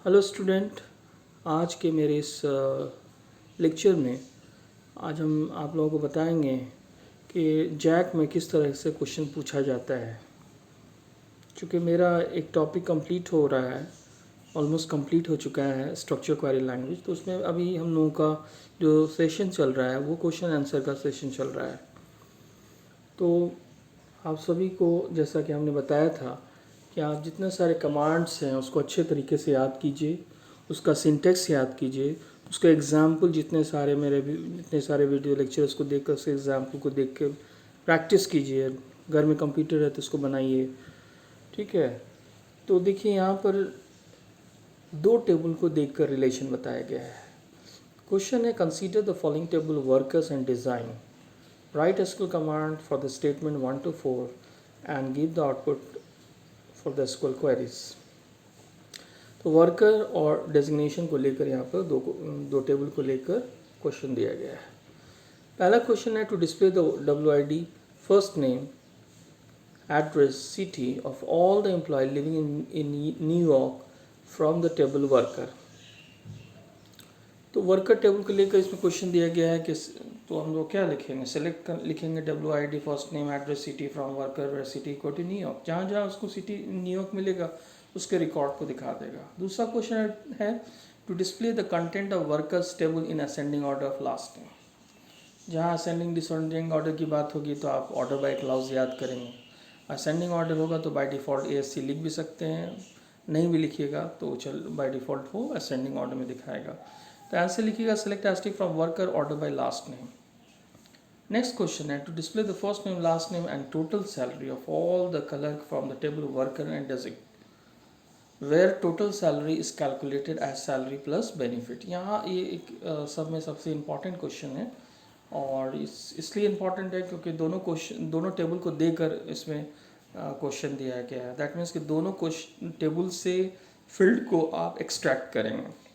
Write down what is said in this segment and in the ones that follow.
Hello student. आज के मेरे इस लेक्चर में आज हम आप लोगों को बताएंगे कि जैक में किस तरह से क्वेश्चन पूछा जाता है। चूँकि मेरा एक टॉपिक कंप्लीट हो रहा है, ऑलमोस्ट कंप्लीट हो चुका है स्ट्रक्चर क्वेरी लैंग्वेज, तो उसमें अभी हम लोगों का जो सेशन चल रहा है वो क्वेश्चन आंसर का सेशन चल रहा है। तो आप सभी को जैसा कि हमने बताया था कि आप जितने सारे कमांड्स हैं उसको अच्छे तरीके से याद कीजिए, उसका सिंटेक्स याद कीजिए, उसका एग्जाम्पल जितने सारे वीडियो लेक्चर्स को देखकर उस एग्जाम्पल को देख कर प्रैक्टिस कीजिए। घर में कंप्यूटर है तो उसको बनाइए, ठीक है। तो देखिए यहाँ पर दो टेबल को देखकर रिलेशन बताया गया है। क्वेश्चन है, consider the following table workers and design, write SQL command for the statement 1 to 4 and give the output for the SQL queries। तो वर्कर और डेजिग्नेशन को लेकर यहाँ पर दो टेबल को लेकर क्वेश्चन दिया गया है। पहला क्वेश्चन है, to display the WID first name address city of all the employ living in New York from the table worker. तो वर्कर टेबल को लेकर इसमें क्वेश्चन दिया गया है कि तो हम लोग क्या लिखेंगे, लिखेंगे WID first name address city from worker city को टू न्यूयॉर्क। जहाँ जहाँ उसको सिटी न्यूयॉर्क मिलेगा उसके रिकॉर्ड को दिखा देगा। दूसरा क्वेश्चन है, to display the content of workers table in ascending order of last name. जहाँ असेंडिंग डिसेंडिंग ऑर्डर की बात होगी तो आप ऑर्डर बाय क्लाउज याद करेंगे। असेंडिंग ऑर्डर होगा तो बाय डिफ़ॉल्ट ASC लिख भी सकते हैं, नहीं भी लिखिएगा तो चल बाय डिफ़ॉल्ट वो असेंडिंग ऑर्डर में दिखाएगा। तो आंसर लिखिएगा, select asterisk from worker order by last name. Next question है, to display the first name last name and total salary of all the clerk from the table worker and desig where total salary is calculated as salary plus benefit. यहाँ ये एक सब में सबसे important question है और इसलिए important है क्योंकि दोनों टेबल को देकर इसमें क्वेश्चन दिया गया है। दैट मीन्स कि दोनों क्वेश्चन टेबल से फील्ड को आप एक्सट्रैक्ट करेंगे।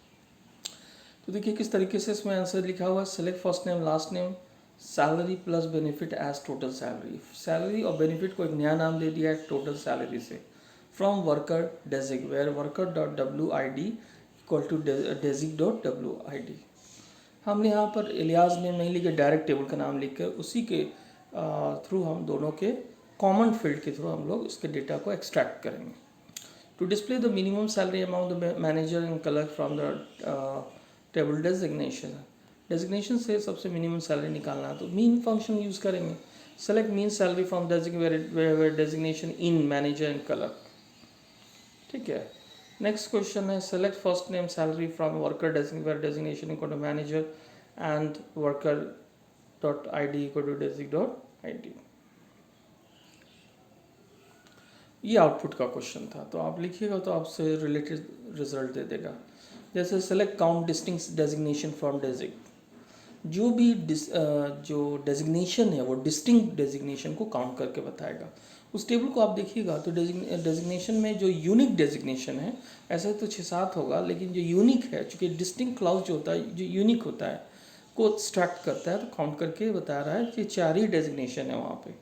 तो देखिए किस तरीके से इसमें आंसर लिखा हुआ है, select first name last name salary plus benefit as total salary. Salary और बेनिफिट को एक नया नाम दे दिया है टोटल सैलरी से। From worker desig where worker dot WID equal to desig dot WID। हमने यहाँ पर इलियास नेम नहीं लिखे, डायरेक्ट टेबल का नाम लिख कर उसी के थ्रू हम दोनों के कॉमन फील्ड के थ्रू हम लोग इसके डेटा को एक्सट्रैक्ट करेंगे। To display the minimum salary amount the manager and clerk from the table designation से सबसे मिनिमम सैलरी निकालना है तो मीन फंक्शन यूज़ करेंगे। Select min salary from designation in manager and clerk, ठीक है। नेक्स्ट क्वेश्चन है, select first name salary from worker designation equal to manager and worker dot ID equal to desig dot ID। ये output का question था, तो आप लिखिएगा तो आपसे रिलेटेड रिजल्ट दे देगा। जैसे select count distinct designation from desig, जो भी जो डेजिग्नेशन है वो डिस्टिंक्ट डेजिग्नेशन को काउंट करके बताएगा। उस टेबल को आप देखिएगा तो डेजिग्नेशन में जो यूनिक डेजिग्नेशन है, ऐसे तो 6-7 होगा, लेकिन जो यूनिक है, चूँकि डिस्टिंक्ट क्लाउज जो होता है जो यूनिक होता है को एक्सट्रैक्ट करता है, तो काउंट करके बता रहा है कि 4 ही डेजिग्नेशन है वहाँ पे।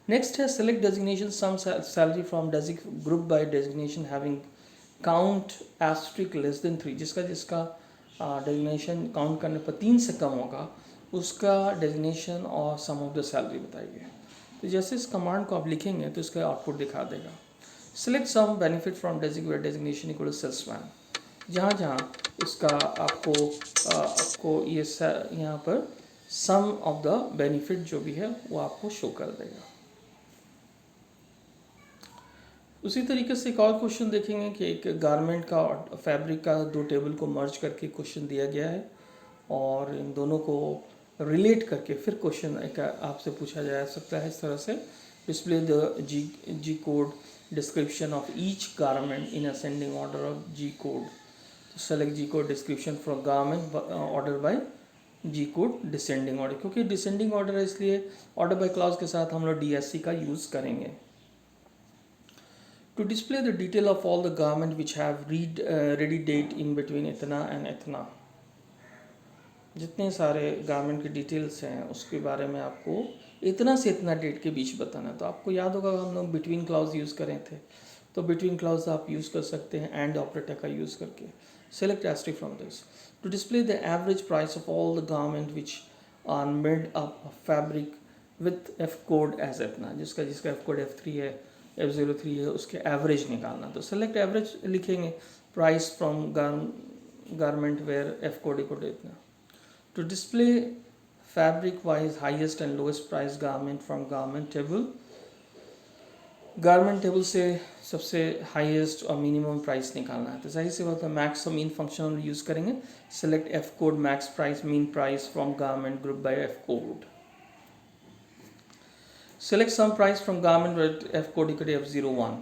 नेक्स्ट है, select designation sum salary from desig group by designation having count asterisk less than 3। जिसका डेजिग्नेशन काउंट करने पर 3 से कम होगा उसका डेजिग्नेशन और सम ऑफ द सैलरी बताइए। तो जैसे इस कमांड को आप लिखेंगे तो इसका आउटपुट दिखा देगा। Select sum benefit from desig where designation equal to salesman. जहाँ जहाँ इसका आपको ये यहाँ पर सम ऑफ द बेनिफिट जो भी है वो आपको शो कर देगा। उसी तरीके से एक और क्वेश्चन देखेंगे कि एक गारमेंट का और फैब्रिक का दो टेबल को मर्ज करके क्वेश्चन दिया गया है और इन दोनों को रिलेट करके फिर क्वेश्चन एक आपसे पूछा जा सकता है इस तरह से, display the G code description of each garment in ascending order of G code. तो select G code description for garment order by G code descending order, क्योंकि डिसेंडिंग ऑर्डर है इसलिए ऑर्डर बाय क्लाउज के साथ हम लोग DSC का use करेंगे। To display the detail of all the garment which have ready date in between इतना and इतना, जितने सारे गारमेंट के डिटेल्स हैं उसके बारे में आपको इतना से इतना डेट के बीच बताना है। तो आपको याद होगा हम लोग बिटवीन क्लाउज यूज़ करें थे, तो बिटवीन क्लाउज आप यूज़ कर सकते हैं एंड ऑपरेटर का यूज़ करके. Select asterisk from this to display the average price of all the garment which are made up of fabric with F code as इतना. जिसका जिसका एफ कोड F3 है, F03 है, उसके एवरेज निकालना. तो सेलेक्ट एवरेज लिखेंगे, price from garment where F code equal to इतना. To display fabric wise highest and lowest price garment from garment table. Garment table से सबसे हाईएस्ट और मिनिमम प्राइस निकालना है. तो सही से बात है, मैक्स और मीन फंक्शन हम यूज़ करेंगे. Select F code max price mean price from garment group by F code. Select sum price from garment with F code equal to F01.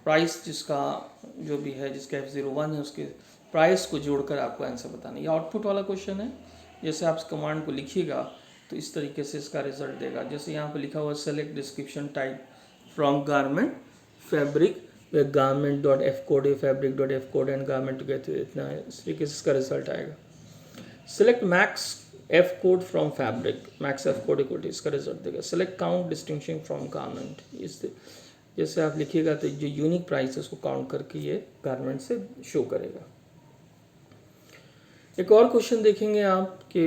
Price जिसका जो भी है, जिसका F01 है, उसके प्राइस को जोड़कर आपको आंसर बताना. ये आउटपुट वाला क्वेश्चन है. जैसे आप इस कमांड को लिखिएगा तो इस तरीके से इसका रिजल्ट देगा. जैसे यहाँ पे लिखा हुआ select description type from garment fabric where garment dot F code A fabric dot F code and garment together इतना है. इस तरीके से इसका रिजल्ट आएगा. Select max F code from fabric, max F code equal to इसका result देगा. Select count distinction from garment. इस जैसे आप लिखिएगा तो जो यूनिक प्राइस है उसको काउंट करके ये गारमेंट से शो करेगा. एक और क्वेश्चन देखेंगे आप कि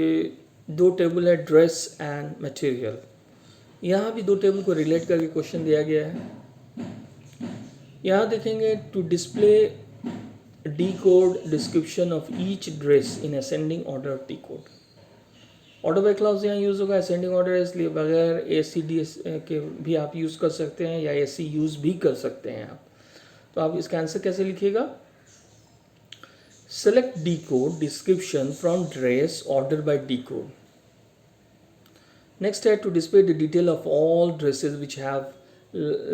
दो टेबल है ड्रेस एंड मटेरियल. यहाँ भी दो टेबल को रिलेट करके क्वेश्चन दिया गया है. यहाँ देखेंगे to display D code description of each dress in ascending order T code. Order by clause यहाँ यूज़ होगा. असेंडिंग ऑर्डर इसलिए बगैर ACD के भी आप यूज़ कर सकते हैं या AC यूज़ भी कर सकते हैं आप. तो आप इसका आंसर कैसे लिखिएगा? Select decode description from dress ordered by decode. Next है to display the detail of all dresses which have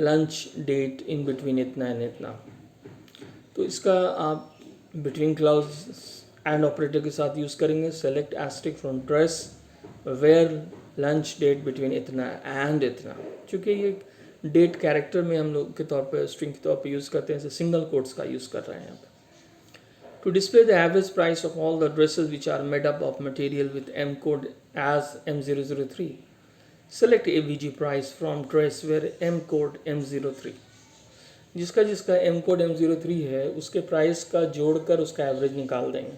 lunch date in between इतना and इतना. तो इसका आप between clause and operator के साथ यूज़ करेंगे. Select asterisk from dress where lunch date between इतना and इतना. चूँकि ये डेट कैरेक्टर में हम लोग के तौर पर स्ट्रिंग के तौर पर यूज़ करते हैं, सिंगल कोट्स का यूज़ कर रहे हैं यहाँ पे. To display the average price of all the dresses which are made up of material with M code as M003. Select AVG price from dress where M code M03. जिसका जिसका M code M03 है उसके price का जोड़कर उसका average निकाल देंगे.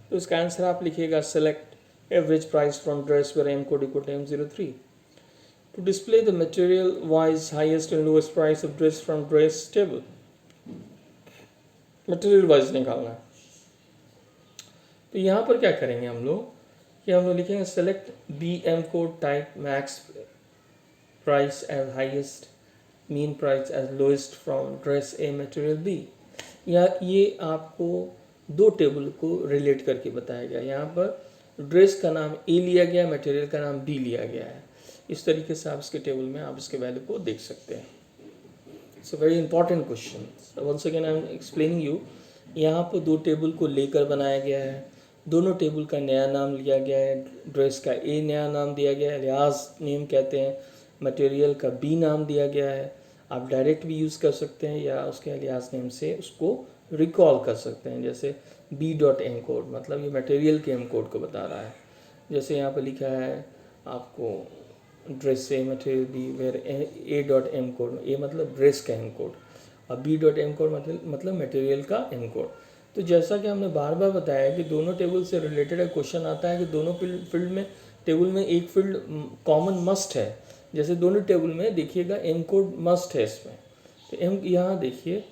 तो इसका आंसर आप लिखिएगा select average price from dress where M code equal to M03. To display the material wise highest and lowest price of dress from dress table. Material wise निकालना है. तो यहाँ पर क्या करेंगे हम लोग कि हम लोग लिखेंगे select BM code type max price as highest mean price as lowest from dress A material B. या ये आपको दो टेबल को रिलेट करके बताया गया. यहाँ पर ड्रेस का नाम A लिया गया, मटेरियल का नाम B लिया गया है. इस तरीके से आप इसके टेबल में आप इसके वैल्यू को देख सकते हैं. It's a very important question. Once again I am explaining you. यहाँ पर दो टेबल को लेकर बनाया गया है. दोनों टेबल का नया नाम लिया गया है. ड्रेस का A नया नाम दिया गया है, लिहाज नेम कहते हैं. मटेरियल का B नाम दिया गया है. आप डायरेक्ट भी यूज़ कर सकते हैं या उसके लिहाज नेम से उसको रिकॉल कर सकते हैं. जैसे B.M कोड मतलब ये मटेरियल के M कोड को बता रहा है. जैसे यहाँ पर लिखा है आपको ड्रेस से material B where A.M code. A मतलब ड्रेस का M कोड और B.M कोड मतलब मटेरियल का M कोड. तो जैसा कि हमने बार बार बताया कि दोनों टेबल से रिलेटेड क्वेश्चन आता है कि दोनों फील्ड में टेबल में एक फील्ड कॉमन मस्ट है. जैसे दोनों टेबल में देखिएगा M कोड मस्ट है इसमें. तो M यहाँ देखिए,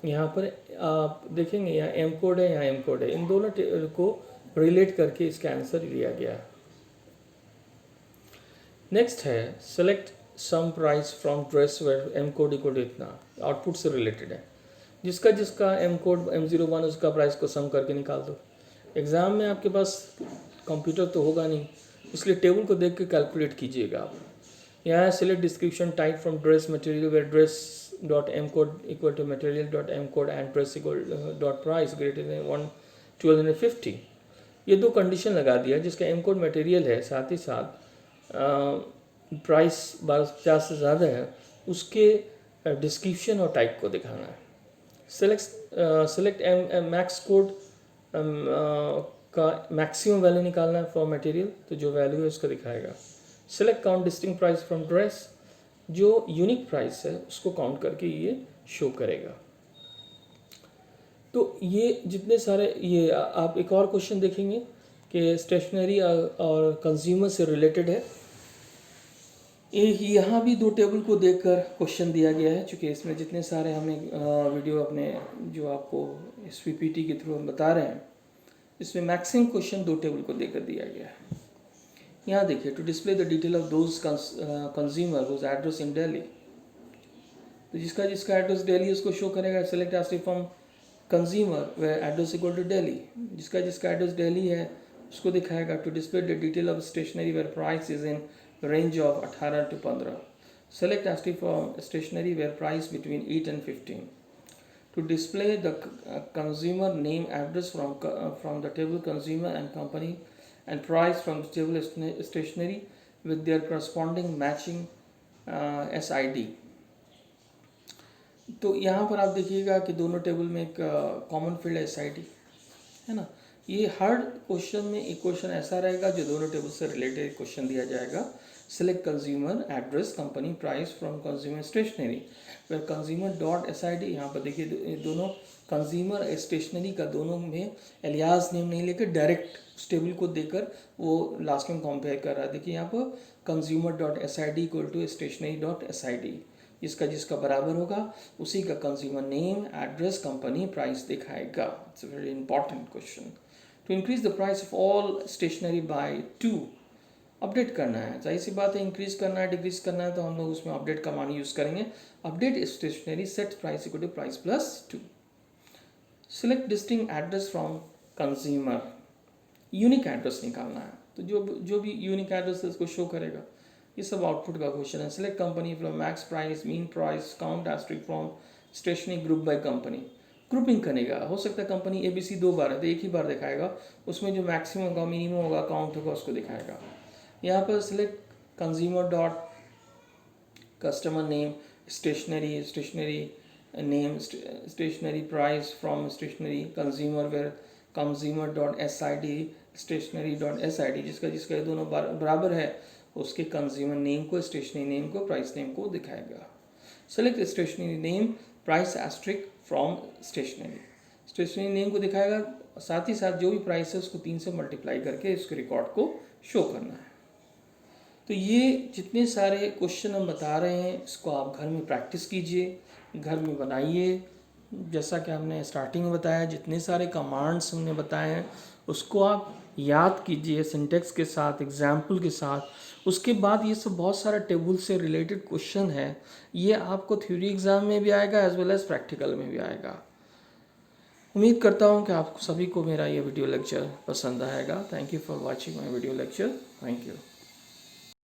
यहाँ पर आप देखेंगे यहाँ M कोड है, यहाँ M कोड है. इन दोनों को रिलेट करके इसका आंसर लिया गया है. नेक्स्ट है select sum price from dress where M code equal to इतना. आउटपुट से रिलेटेड है. जिसका जिसका M कोड M01 उसका प्राइस को सम करके निकाल दो. एग्ज़ाम में आपके पास कंप्यूटर तो होगा नहीं, इसलिए टेबल को देख के कैलकुलेट कीजिएगा आप. यहाँ select description type from dress material where dress dot M code equal to material dot M code and dress equal dot price greater than 1250. ये दो कंडीशन लगा दिया. जिसका M कोड मटेरियल है साथ ही साथ प्राइस 1250 से ज़्यादा है उसके डिस्क्रिप्शन और टाइप को दिखाना है. सेलेक्ट मैक्स कोड का मैक्सिमम वैल्यू निकालना है फॉर मटेरियल. तो जो वैल्यू है उसको दिखाएगा. Select count distinct price from dress. जो यूनिक प्राइस है उसको काउंट करके ये शो करेगा। तो ये जितने सारे ये आप एक और क्वेश्चन देखेंगे कि स्टेशनरी और कंज्यूमर से रिलेटेड है। यहाँ भी दो टेबल को देखकर क्वेश्चन दिया गया है, चूँकि इसमें जितने सारे हमें वीडियो अपने जो आपको इस पीपीटी के थ्रू हम बता रहे हैं, इसमें मैक्सिमम क्वेश्चन दो टेबल को देकर दिया गया है। यहाँ देखिए, to display the detail of those consumer whose address in Delhi, तो जिसका एड्रेस दिल्ली उसको शो करेगा। Select as from consumer where address equal to Delhi, जिसका एड्रेस दिल्ली है उसको दिखाएगा। To display the detail of stationery where price is in range of 18 to 15. Select ST from stationery where price between 8 and 15. To display the consumer name, address from the table consumer and company, and price from the table stationery with their corresponding matching SID. तो यहाँ पर आप देखिएगा कि दोनों table में एक common field है SID, है ना। ये हर क्वेश्चन में एक क्वेश्चन ऐसा रहेगा जो दोनों टेबल से रिलेटेड क्वेश्चन दिया जाएगा। Select consumer address company price from consumer stationery where consumer dot SID। यहाँ पर देखिए दोनों कंज्यूमर स्टेशनरी का दोनों में एलियास नेम नहीं लेकर डायरेक्ट उस टेबल को देकर वो लास्ट में कंपेयर कर रहा है। देखिए यहाँ पर consumer dot SID equal to stationery dot SID, जिसका बराबर होगा उसी का consumer name address company price दिखाएगा। It's a very important question. To increase the price of all stationery by 2, update करना है, जाहिर सी बात है इंक्रीज करना है डिक्रीज करना है तो हम लोग उसमें अपडेट कमांड यूज़ करेंगे। Update stationery set price equal to price plus 2। Select distinct address from consumer, unique address निकालना है, तो जो भी यूनिक एड्रेस है उसको शो करेगा। ये सब आउटपुट का क्वेश्चन है। Select company from max price, mean price, count asterisk from stationery group by company. Grouping करेगा, हो सकता है कंपनी ABC 2 बार है तो एक ही बार दिखाएगा, उसमें जो मैक्सिमम होगा मिनिमम होगा काउंट होगा उसको दिखाएगा। यहाँ पर select consumer dot customer name stationery name stationery price from stationery consumer where consumer dot SID stationery dot SID, जिसका ये दोनों बराबर है उसके कंज्यूमर नेम को, स्टेशनरी नेम को, प्राइस नेम को दिखाएगा। Select stationery name price asterisk from stationery name को दिखाएगा, साथ ही साथ जो भी प्राइस है उसको 3 से मल्टीप्लाई करके इसके रिकॉर्ड को शो करना है। तो ये जितने सारे क्वेश्चन हम बता रहे हैं इसको आप घर में प्रैक्टिस कीजिए, घर में बनाइए। जैसा कि हमने स्टार्टिंग में बताया, जितने सारे कमांड्स हमने बताए हैं उसको आप याद कीजिए सिंटेक्स के साथ, एग्जाम्पल के साथ। उसके बाद ये सब बहुत सारा टेबल से रिलेटेड क्वेश्चन है, ये आपको थ्योरी एग्ज़ाम में भी आएगा एज वेल एज प्रैक्टिकल में भी आएगा। उम्मीद करता हूँ कि आप सभी को मेरा ये वीडियो लेक्चर पसंद आएगा। Thank you for watching my video lecture. Thank you.